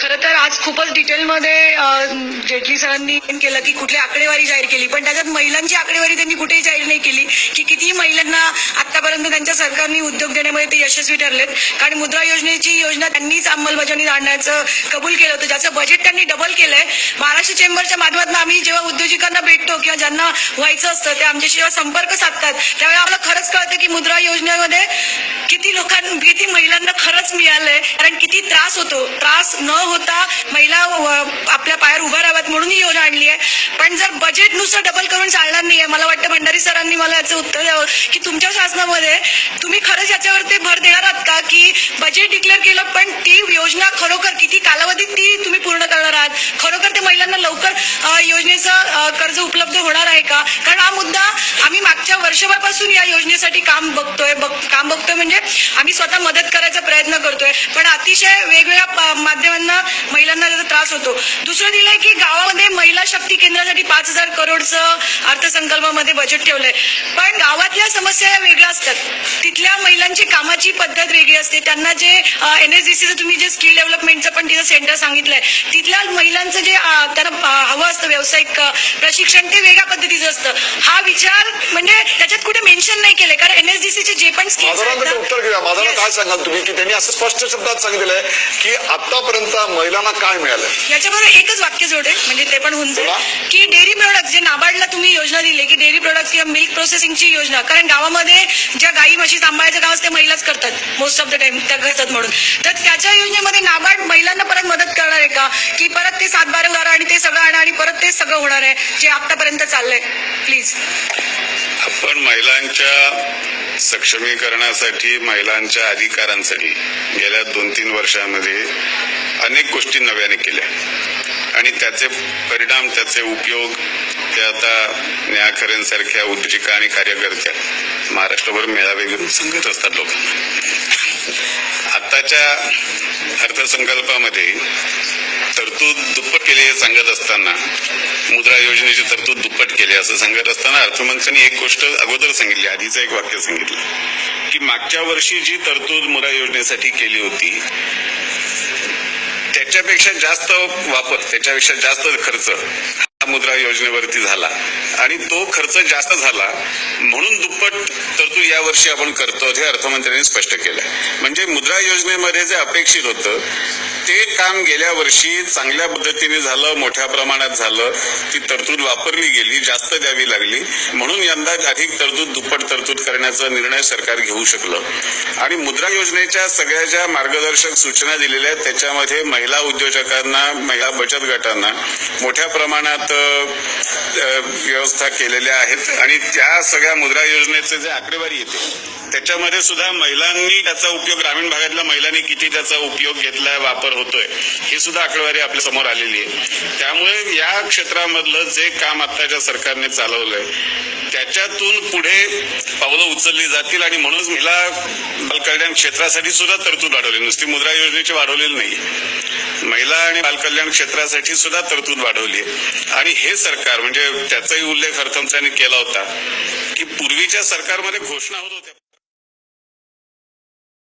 खरं तर आज खूपच डिटेलमध्ये जेटली सरांनी केलं की कुठली आकडेवारी जाहीर केली, पण त्याच्यात महिलांची आकडेवारी त्यांनी कुठेही जाहीर नाही केली की किती महिलांना आतापर्यंत त्यांच्या सरकारने उद्योग देण्यामध्ये ते यशस्वी ठरलेत. कारण मुद्रा योजनेची योजना त्यांनीच अंमलबजावणी आणण्याचं कबूल केलं होतं, ज्याचं बजेट त्यांनी डबल केलंय. महाराष्ट्र चेंबरच्या माध्यमातून आम्ही जेव्हा उद्योजकांना भेटतो किंवा ज्यांना व्हायचं असतं ते आमच्याशी जेव्हा संपर्क साधतात त्यावेळी आम्हाला खरंच कळतं की मुद्रा योजनेमध्ये किती महिलांना खरंच मिळालंय. कारण किती त्रास होतो, त्रास न होता महिला आपल्या पायावर उभा राहाव्यात म्हणून ही योजना आणली आहे. पण जर बजेट नुसतं डबल करून चालणार नाहीये. मला वाटतं भंडारी सरांनी मला याचं उत्तर द्यावं की तुमच्या शासनामध्ये तुम्ही खरंच याच्यावरती भर देणार आहात का की बजेट डिक्लेअर केलं पण ती योजना खरोखर किती कालावधीत ती तुम्ही पूर्ण करणार आहात, खरोखर ते महिलांना लवकर योजनेचं कर्ज उपलब्ध होणार आहे का. कारण हा मुद्दा आम्ही मागच्या वर्षभरापासून या योजनेसाठी काम बघतोय म्हणजे आम्ही स्वतः मदत करायचा प्रयत्न करतोय, पण अतिशय वेगवेगळ्या माध्यमांना महिलांना त्याचा त्रास होतो. दुसरं दिलंय की गावामध्ये महिला शक्ती केंद्रासाठी 5,000 करोडचं अर्थसंकल्पामध्ये बजेट ठेवलंय. पण गावातल्या समस्या या वेगळ्या असतात, तिथल्या महिलांची कामाची पद्धत वेगळी असते. त्यांना जे NSDCचं तुम्ही जे स्किल डेव्हलपमेंटचं पण तिथं सेंटर सांगितलंय, तिथल्या महिलांचं जे त्यांना हवं असतं व्यावसायिक प्रशिक्षण ते वेगळ्या पद्धतीचं असतं. हा विचार म्हणजे त्याच्यात कुठे मेन्शन नाही केलंय. कारण NSDCचे जे पण स्किल्स उत्तर घेऊया. माझा काय सांगाल तुम्ही की त्यांनी असं स्पष्ट शब्दात सांगितलंय की आतापर्यंत महिलांना काय मिळालं. याच्याबरोबर एकच वाक्य जोडेल म्हणजे ते पण होऊन जाईल की डेअरी प्रोडक्ट जे नाबार्डला तुम्ही योजना दिली की डेअरी प्रोडक्ट किंवा मिल्क प्रोसेसिंगची योजना, कारण गावामध्ये ज्या गाई म्हशी सांभाळायचं काम असते महिलाच करतात मोस्ट ऑफ द टाइम, त्या करतात म्हणून. तर त्याच्या योजनेमध्ये नाबार्ड महिलांना परत मदत करणार आहे का की परत ते 7-12 उदाहरण आणि ते सगळं आणा आणि परत ते सगळं होणार आहे जे आतापर्यंत चाललंय. प्लीज. आपण महिलांच्या सक्षमीकरणासाठी, महिलांच्या अधिकारांसाठी गेल्या 2-3 वर्षांमध्ये अनेक गोष्टी नव्याने केल्या आणि त्याचे परिणाम, त्याचे उपयोग ते आता नेहा खरेंसारख्या उद्योजिका आणि कार्यकर्त्या महाराष्ट्रभर मेळावे घेऊन सांगत असतात लोकांना. आताच्या अर्थसंकल्पामध्ये तरतूद दुप्पट केली हे सांगत असताना, मुद्रा योजनेची तरतूद दुप्पट केली असं सांगत असताना अर्थमंत्र्यांनी एक गोष्ट अगोदर सांगितली, आधीचं एक वाक्य सांगितलं की मागच्या वर्षी जी तरतूद मुद्रा योजनेसाठी केली होती त्याच्यापेक्षा जास्त वापर, त्याच्यापेक्षा जास्त खर्च मुद्रा योजनेवरती झाला आणि तो खर्च जास्त झाला म्हणून दुप्पट तरतूद या वर्षी आपण करतो हे अर्थमंत्र्यांनी स्पष्ट केलं. म्हणजे मुद्रा योजनेमध्ये जे अपेक्षित होतं ते काम गेल्या वर्षी चांगल्या पद्धतीने झालं, मोठ्या प्रमाणात झालं, ती तरतूद वापरली गेली, जास्त द्यावी लागली म्हणून यंदा अधिक तरतूद, दुप्पट तरतूद करण्याचा निर्णय सरकार घेऊ शकलं. आणि मुद्रा योजनेच्या सगळ्या ज्या मार्गदर्शक सूचना दिलेल्या आहेत त्याच्यामध्ये महिला उद्योजकांना, महिला बचत गटांना मोठ्या प्रमाणात व्यवस्था केलेल्या आहेत आणि त्या सगळ्या मुद्रा योजनेचे जे आकडेवारी येते त्याच्यामध्ये सुद्धा महिलांनी त्याचा उपयोग, ग्रामीण भागातल्या महिलांनी किती त्याचा उपयोग घेतलाय, वापर होतोय हे सुद्धा आकडेवारी आपल्या समोर आलेली आहे. त्यामुळे या क्षेत्रामधलं जे काम आताच्या सरकारने चालवलंय त्याच्यातून पुढे पावलं उचलली जातील आणि म्हणूनच महिला बालकल्याण क्षेत्रासाठी सुद्धा तरतूद वाढवली, नुसती मुद्रा योजनेची वाढवलेली नाही, महिला आणि बालकल्याण क्षेत्रासाठी सुद्धा तरतूद वाढवली आहे. आणि हे सरकार म्हणजे त्याचाही उल्लेख अर्थमंत्र्यांनी केला होता की पूर्वीच्या सरकारमध्ये घोषणा होत होत्या.